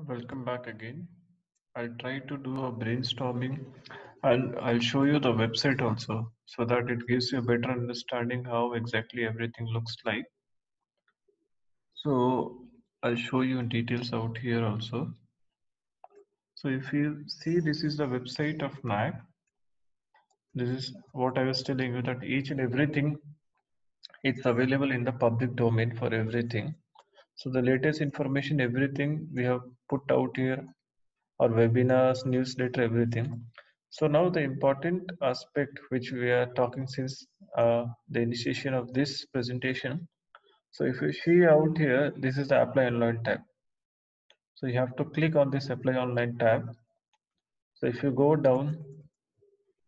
Welcome back again. I'll try to do a brainstorming and I'll show you the website also so that it gives you a better understanding how exactly everything looks like. So I'll show you in details out here also. So if you see, this is the website of NAC. This is what I was telling you, that each and everything it's available in the public domain for everything. So the latest information, everything we have put out here, or webinars, newsletter, everything. So now the important aspect which we are talking since the initiation of this presentation. So if you see out here, this is the apply online tab. So you have to click on this apply online tab. So if you go down,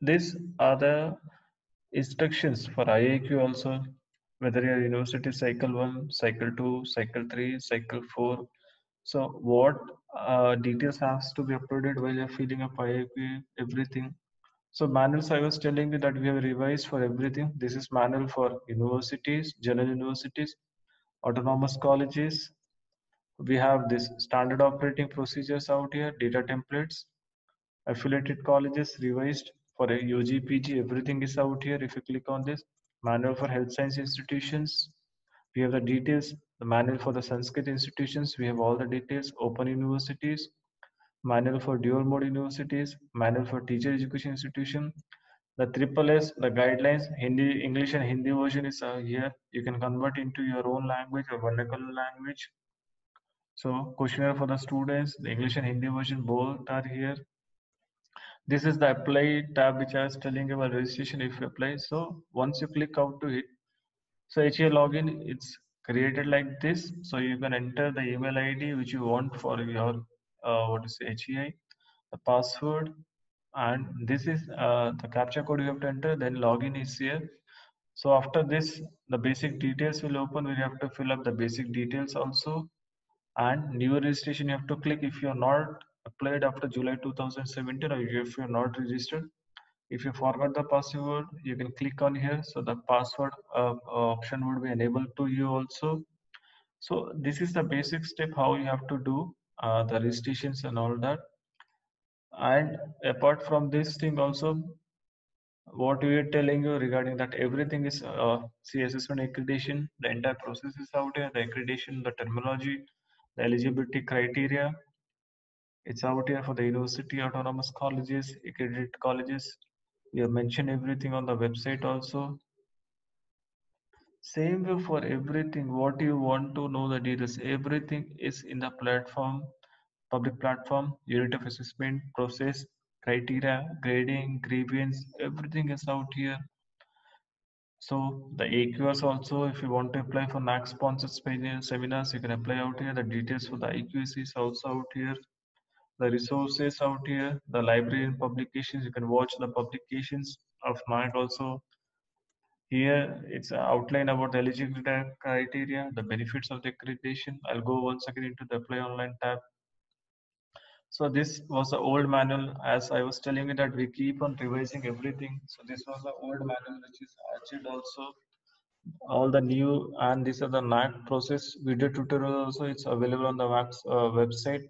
these are the instructions for IAQ also, whether you're university cycle 1, cycle 2, cycle 3, cycle 4. So what details has to be uploaded while you're filling up IAQ, everything. So manuals, I was telling you that we have revised for everything. This is manual for universities, general universities, autonomous colleges. We have this standard operating procedures out here, data templates, affiliated colleges revised for a UG, everything is out here. If you click on this, manual for health science institutions, we have the details. The manual for the Sanskrit institutions, we have all the details. Open universities, manual for dual mode universities, manual for teacher education institution, the triple S, the guidelines, Hindi, English and Hindi version is here. You can convert into your own language or vernacular language. So questionnaire for the students, the English and Hindi version both are here. This is the apply tab which I was telling you about registration if you apply. So once you click out to it, so HA login, it's created like this. So you can enter the email ID which you want for your what is HEI, the password, and this is the captcha code you have to enter. Then login is here. So after this, the basic details will open. We have to fill up the basic details also. And new registration you have to click if you are not applied after July 2017, or if you are not registered. If you forgot the password, you can click on here. So the password option would be enabled to you also. So this is the basic step how you have to do the registrations and all that. And apart from this thing also, what we are telling you regarding that everything is see assessment accreditation, the entire process is out here, the accreditation, the terminology, the eligibility criteria, it's out here for the university, autonomous colleges, accredited colleges. We have mentioned everything on the website also. Same way for everything, what you want to know the details, everything is in the platform, public platform, unit of assessment, process, criteria, grading, grievance, everything is out here. So the AQS also, if you want to apply for NAC sponsored seminars, you can apply out here. The details for the IQS is also out here. The resources out here, the library and publications, you can watch the publications of NAC also. Here it's an outline about the eligibility criteria, the benefits of the accreditation. I'll go once again into the apply online tab. So this was the old manual. As I was telling you that we keep on revising everything. So this was the old manual which is archived also. All the new, and these are the NAC process video tutorial also. It's available on the MAC's website.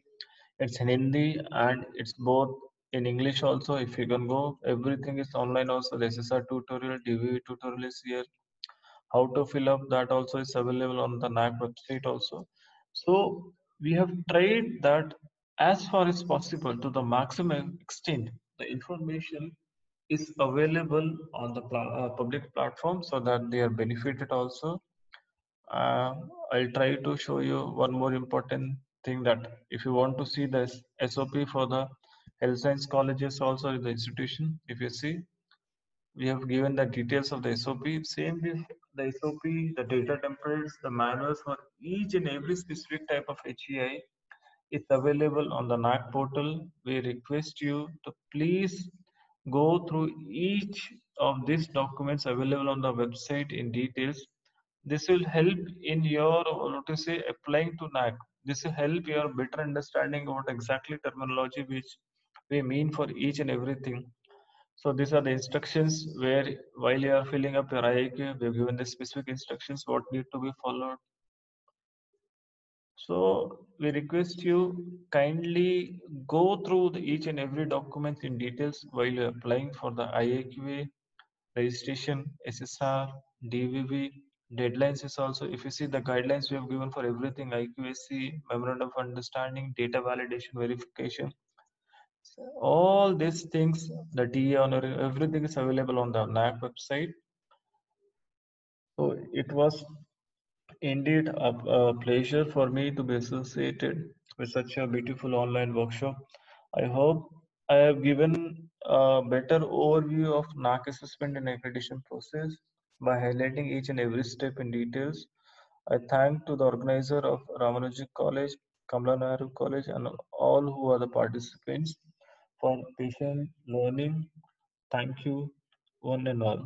It's in Hindi and it's both in English also. If you can go, everything is online also. The SSR tutorial, DV tutorial is here. How to fill up, that also is available on the NAC website also. So we have tried that as far as possible to the maximum extent. The information is available on the public platform so that they are benefited also. uh, I'll try to show you one more important thing, that if you want to see the SOP for the health science colleges also in the institution, if you see, we have given the details of the SOP. Same with the SOP, the data templates, the manuals for each and every specific type of HEI. It's available on the NAC portal. We request you to please go through each of these documents available on the website in details. This will help in your, what to say, applying to NAC. This will help your better understanding what exactly terminology which we mean for each and everything. So these are the instructions where while you are filling up your IAQ, we have given the specific instructions what need to be followed. So we request you kindly go through each and every document in details while you're applying for the IAQA registration, SSR, DVB. Deadlines is also, if you see the guidelines we have given for everything, IQAC, Memorandum of Understanding, data validation, verification, all these things, the TA honor, everything is available on the NAC website. So it was indeed a pleasure for me to be associated with such a beautiful online workshop. I hope I have given a better overview of NAC assessment and accreditation process by highlighting each and every step in details. I thank to the organizer of Ramanujan College, Kamala Nehru College, and all who are the participants for patient learning. Thank you, one and all.